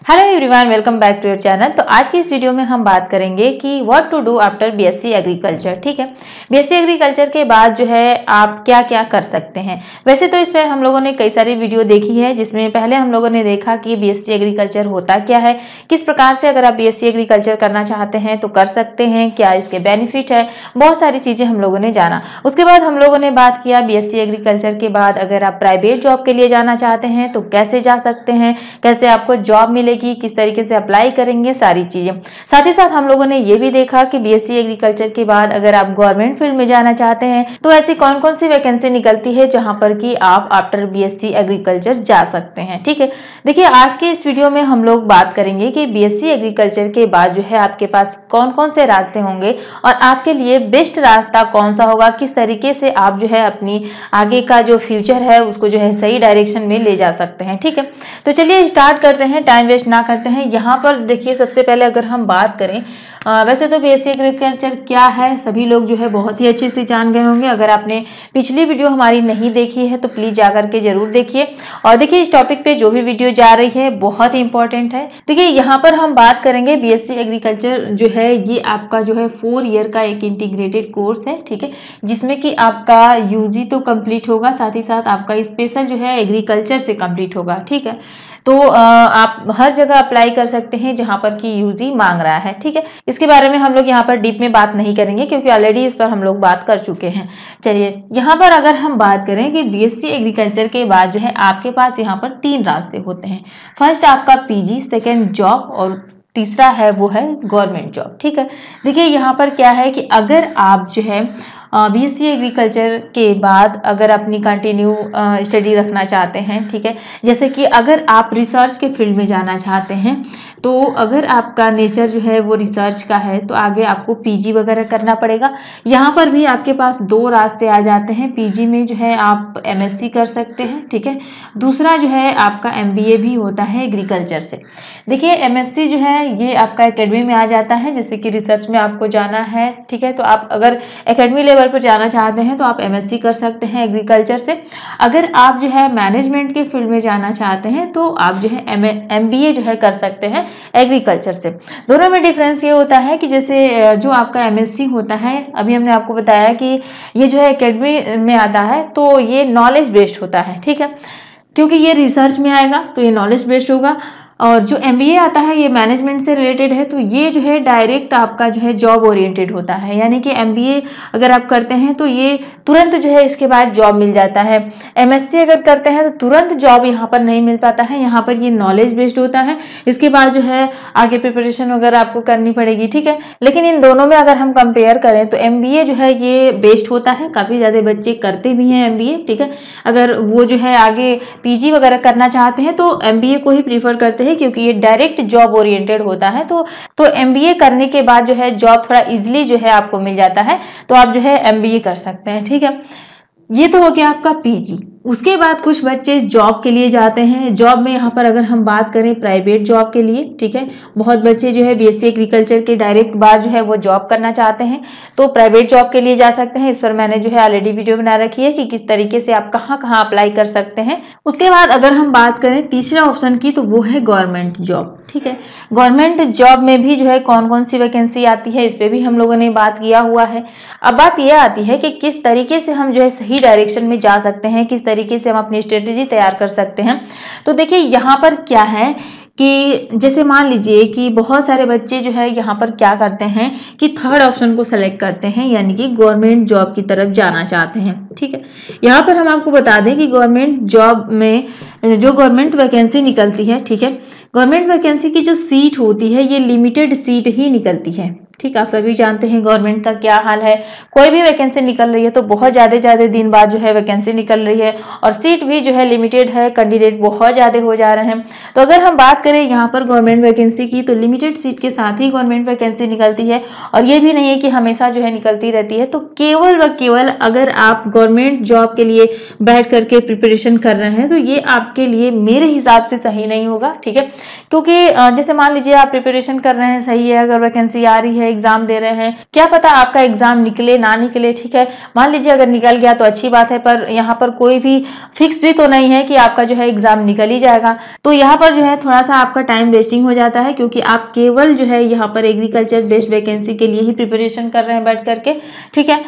Hello everyone, welcome back to your channel. तो आज की इस वीडियो में हम बात करेंगे कि what to do after BSc agriculture. ठीक है, बीएससी एग्रीकल्चर के बाद जो है आप क्या क्या कर सकते हैं। वैसे तो इसमें हम लोगों ने कई सारी वीडियो देखी है, जिसमें पहले हम लोगों ने देखा कि बीएससी एग्रीकल्चर होता क्या है, किस प्रकार से अगर आप बीएससी एग्रीकल्चर करना चाहते हैं तो कर सकते हैं, क्या इसके बेनिफिट है, बहुत सारी चीजें हम लोगों ने जाना। उसके बाद हम लोगों ने बात किया बीएससी एग्रीकल्चर के बाद अगर आप प्राइवेट जॉब के लिए जाना चाहते हैं तो कैसे जा सकते हैं, कैसे आपको जॉब मिलेगी, किस तरीके से अप्लाई करेंगे, सारी चीजें। साथ ही साथ हम लोगों ने ये भी देखा कि बीएससी एग्रीकल्चर के बाद अगर आप गवर्नमेंट फील्ड में जाना चाहते हैं तो ऐसी कौन कौन सी वैकेंसी निकलती है जहां पर कि आप आफ्टर बीएससी एग्रीकल्चर जा सकते हैं। ठीक है, देखिए आज के इस वीडियो में हम लोग बात करेंगे कि बीएससी एग्रीकल्चर के बाद जो है आपके पास कौन कौन से रास्ते होंगे और आपके लिए बेस्ट रास्ता कौन सा होगा, किस तरीके से आप जो है अपनी आगे का जो फ्यूचर है उसको जो है सही डायरेक्शन में ले जा सकते हैं। ठीक है, तो चलिए स्टार्ट करते हैं, टाइम वेस्ट ना करते हैं। यहाँ पर देखिए सबसे पहले अगर हम बात करें, वैसे तो बीएससी एग्रीकल्चर क्या है सभी लोग जो है बहुत ही अच्छे से जान गए होंगे। अगर आपने पिछली वीडियो हमारी नहीं देखी है तो प्लीज जाकर के जरूर देखिए। और देखिए इस टॉपिक पे जो भी वीडियो जा रही है बहुत ही इंपॉर्टेंट है। देखिए यहाँ पर हम बात करेंगे बीएससी एग्रीकल्चर जो है ये आपका जो है 4 ईयर का एक इंटीग्रेटेड कोर्स है। ठीक है, जिसमें कि आपका यूजी तो कंप्लीट होगा, साथ ही साथ आपका स्पेशल जो है एग्रीकल्चर से कंप्लीट होगा। ठीक है, तो आप हर जगह अप्लाई कर सकते हैं जहां पर कि यूजी मांग रहा है। ठीक है, इसके बारे में हम लोग यहाँ पर डीप में बात नहीं करेंगे क्योंकि ऑलरेडी इस पर हम लोग बात कर चुके हैं। चलिए यहाँ पर अगर हम बात करें कि बीएससी एग्रीकल्चर के बाद जो है आपके पास यहाँ पर 3 रास्ते होते हैं। फर्स्ट आपका पीजी, सेकेंड जॉब और तीसरा है वो है गवर्नमेंट जॉब। ठीक है, देखिए यहाँ पर क्या है कि अगर आप जो है बीएससी एग्रीकल्चर के बाद अगर अपनी कंटिन्यू स्टडी रखना चाहते हैं, ठीक है, जैसे कि अगर आप रिसर्च के फील्ड में जाना चाहते हैं तो अगर आपका नेचर जो है वो रिसर्च का है तो आगे आपको पीजी वगैरह करना पड़ेगा। यहाँ पर भी आपके पास 2 रास्ते आ जाते हैं। पीजी में जो है आप एमएससी कर सकते हैं। ठीक है, दूसरा जो है आपका एमबीए भी होता है एग्रीकल्चर से। देखिए एमएससी जो है ये आपका एकेडमी में आ जाता है, जैसे कि रिसर्च में आपको जाना है। ठीक है, तो आप अगर एकेडमी लेवल पर जाना चाहते हैं तो आप एमएससी कर सकते हैं एग्रीकल्चर से। अगर आप जो है मैनेजमेंट के फील्ड में जाना चाहते हैं तो आप जो है एमबीए जो है कर सकते हैं एग्रीकल्चर से। दोनों में डिफरेंस ये होता है कि जैसे जो आपका एमएससी होता है, अभी हमने आपको बताया कि ये जो है एकेडमी में आता है तो ये नॉलेज बेस्ड होता है। ठीक है, क्योंकि ये रिसर्च में आएगा तो ये नॉलेज बेस्ड होगा। और जो एमबीए आता है ये मैनेजमेंट से रिलेटेड है तो ये जो है डायरेक्ट आपका जो है जॉब ओरिएंटेड होता है। यानी कि एमबीए अगर आप करते हैं तो ये तुरंत जो है इसके बाद जॉब मिल जाता है। एमएससी अगर करते हैं तो तुरंत जॉब यहाँ पर नहीं मिल पाता है, यहाँ पर ये नॉलेज बेस्ड होता है। इसके बाद जो है आगे प्रिपरेशन वगैरह आपको करनी पड़ेगी। ठीक है, लेकिन इन दोनों में अगर हम कंपेयर करें तो एमबीए जो है ये बेस्ड होता है, काफ़ी ज़्यादा बच्चे करते भी हैं एमबीए। ठीक है, अगर वो जो है आगे पीजी वगैरह करना चाहते हैं तो एमबीए को ही प्रीफर करते हैं क्योंकि ये डायरेक्ट जॉब ओरिएंटेड होता है। तो एमबीए करने के बाद जो है जॉब थोड़ा इजीली जो है आपको मिल जाता है, तो आप जो है एमबीए कर सकते हैं। ठीक है, ये तो हो गया आपका पीजी। उसके बाद कुछ बच्चे जॉब के लिए जाते हैं। जॉब में यहाँ पर अगर हम बात करें प्राइवेट जॉब के लिए, ठीक है, बहुत बच्चे जो है बीएससी एग्रीकल्चर के डायरेक्ट बाद जो है वो जॉब करना चाहते हैं तो प्राइवेट जॉब के लिए जा सकते हैं। इस पर मैंने जो है ऑलरेडी वीडियो बना रखी है कि किस तरीके से आप कहाँ कहाँ अप्लाई कर सकते हैं। उसके बाद अगर हम बात करें तीसरे ऑप्शन की तो वो है गवर्नमेंट जॉब। ठीक है, गवर्नमेंट जॉब में भी जो है कौन कौन सी वैकेंसी आती है इस पर भी हम लोगों ने बात किया हुआ है। अब बात यह आती है कि किस तरीके से हम जो है सही डायरेक्शन में जा सकते हैं, किस तरीके से हम अपनी स्ट्रेटेजी तैयार कर सकते हैं। तो देखिए यहाँ पर क्या है कि जैसे मान लीजिए कि बहुत सारे बच्चे जो है यहाँ पर क्या करते हैं कि थर्ड ऑप्शन को सेलेक्ट करते हैं, यानी कि गवर्नमेंट जॉब की तरफ जाना चाहते हैं। ठीक है, यहाँ पर हम आपको बता दें कि गवर्नमेंट जॉब में जो गवर्नमेंट वैकेंसी निकलती है, ठीक है, गवर्नमेंट वैकेंसी की जो सीट होती है ये लिमिटेड सीट ही निकलती है। ठीक, आप सभी जानते हैं गवर्नमेंट का क्या हाल है, कोई भी वैकेंसी निकल रही है तो बहुत ज़्यादा दिन बाद जो है वैकेंसी निकल रही है और सीट भी जो है लिमिटेड है, कैंडिडेट बहुत ज़्यादा हो जा रहे हैं। तो अगर हम बात करें यहाँ पर गवर्नमेंट वैकेंसी की तो लिमिटेड सीट के साथ ही गवर्नमेंट वैकेंसी निकलती है और ये भी नहीं है कि हमेशा जो है निकलती रहती है। तो केवल व केवल अगर आप गवर्नमेंट जॉब के लिए बैठ करके प्रिपरेशन कर रहे हैं तो ये आपके लिए मेरे हिसाब से सही नहीं होगा। ठीक है, क्योंकि जैसे मान लीजिए आप प्रिपरेशन कर रहे हैं, सही है, अगर वैकेंसी आ रही है, एग्जाम दे रहे हैं, क्या पता आपका एग्जाम निकले ना निकले, ठीक है। मान लीजिए अगर निकल गया तो अच्छी बात है, पर यहाँ पर कोई भी फिक्स भी तो नहीं है कि आपका जो है एग्जाम निकल ही जाएगा। तो यहाँ पर जो है थोड़ा सा आपका टाइम वेस्टिंग हो जाता है, क्योंकि आप केवल जो है यहाँ पर एग्रीकल्चर बेस्ड वैकेंसी के लिए ही प्रिपरेशन कर रहे हैं बैठ करके, ठीक है।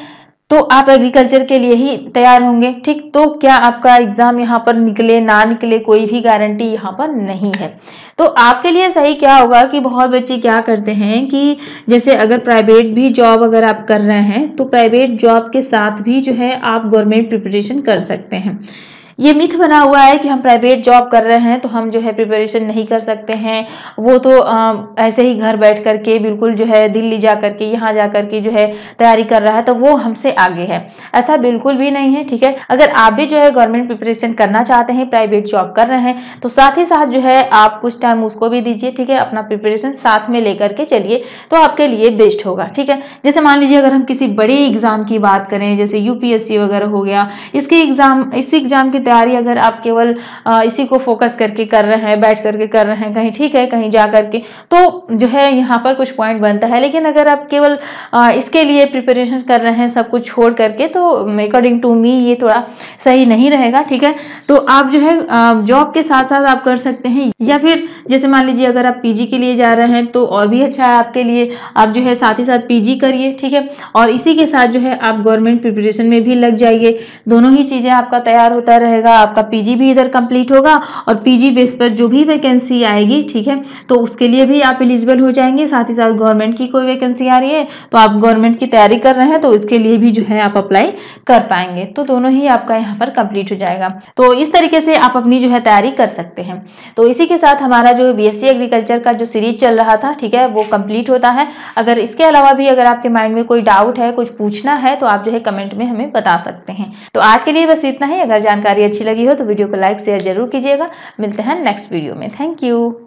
तो आप एग्रीकल्चर के लिए ही तैयार होंगे, ठीक। तो क्या आपका एग्जाम यहाँ पर निकले ना निकले, कोई भी गारंटी यहाँ पर नहीं है। तो आपके लिए सही क्या होगा कि बहुत बच्चे क्या करते हैं कि जैसे अगर प्राइवेट भी जॉब अगर आप कर रहे हैं तो प्राइवेट जॉब के साथ भी जो है आप गवर्नमेंट प्रिपरेशन कर सकते हैं। ये मिथ बना हुआ है कि हम प्राइवेट जॉब कर रहे हैं तो हम जो है प्रिपरेशन नहीं कर सकते हैं, वो तो ऐसे ही घर बैठ करके बिल्कुल जो है दिल्ली जा करके यहाँ जा करके जो है तैयारी कर रहा है तो वो हमसे आगे है। ऐसा बिल्कुल भी नहीं है, ठीक है। अगर आप भी जो है गवर्नमेंट प्रिपरेशन करना चाहते हैं, प्राइवेट जॉब कर रहे हैं, तो साथ ही साथ जो है आप कुछ टाइम उसको भी दीजिए, ठीक है। अपना प्रिपरेशन साथ में लेकर के चलिए तो आपके लिए बेस्ट होगा, ठीक है। जैसे मान लीजिए अगर हम किसी बड़ी एग्जाम की बात करें, जैसे यूपीएससी वगैरह हो गया, इस एग्जाम की तैयारी अगर आप केवल इसी को फोकस करके कर रहे हैं, बैठ करके कर रहे हैं कहीं, ठीक है, कहीं जा करके, तो जो है यहाँ पर कुछ पॉइंट बनता है। लेकिन अगर आप केवल इसके लिए प्रिपरेशन कर रहे हैं सब कुछ छोड़ करके, तो अकॉर्डिंग टू मी ये थोड़ा सही नहीं रहेगा, ठीक है। तो आप जो है जॉब के साथ साथ आप कर सकते हैं, या फिर जैसे मान लीजिए अगर आप पीजी के लिए जा रहे हैं तो और भी अच्छा है आपके लिए, आप जो है साथ ही साथ पीजी करिए, ठीक है। और इसी के साथ जो है आप गवर्नमेंट प्रिपरेशन में भी लग जाइए, दोनों ही चीजें आपका तैयार होता रहेगा, आपका पीजी भी इधर कंप्लीट होगा और पीजी बेस पर जो भी वैकेंसी आएगी, ठीक है, तो उसके लिए भी आप एलिजिबल हो जाएंगे। साथ ही साथ गवर्नमेंट की कोई वैकेंसी आ रही है तो आप गवर्नमेंट की तैयारी कर रहे हैं तो इसके लिए भी जो है आप अप्लाई कर पाएंगे, तो दोनों ही आपका यहाँ पर कंप्लीट हो जाएगा। तो इस तरीके से आप अपनी जो है तैयारी कर सकते हैं। तो इसी के साथ हमारा जो बीएससी एग्रीकल्चर का जो सीरीज चल रहा था, ठीक है, वो कंप्लीट होता है। अगर इसके अलावा भी अगर आपके माइंड में कोई डाउट है, कुछ पूछना है, तो आप जो है कमेंट में हमें बता सकते हैं। तो आज के लिए बस इतना ही। अगर जानकारी अच्छी लगी हो तो वीडियो को लाइक शेयर जरूर कीजिएगा। मिलते हैं नेक्स्ट वीडियो में। Thank you.